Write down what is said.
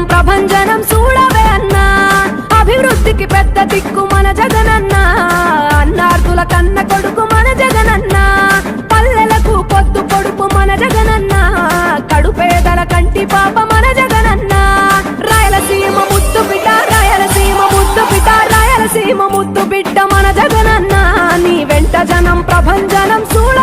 ప్రభంజనం చూడవే అన్నా అభివృద్ధికి పెద్ద దిక్కు మన జగనన్న అన్నార్థుల కన్న కొడుకు మన జగనన్న పల్లెలకు పొద్దు పొడుపు మన జగనన్న కడుపేదల కంటి పాప మన జగనన్న రాయలసీమ ముద్దు బిడ్డ రాయలసీమ ముద్దు బిడ్డ రాయలసీమ ముద్దు బిడ్డ మన జగనన్న నీ వెంట జనం ప్రభంజనం చూడ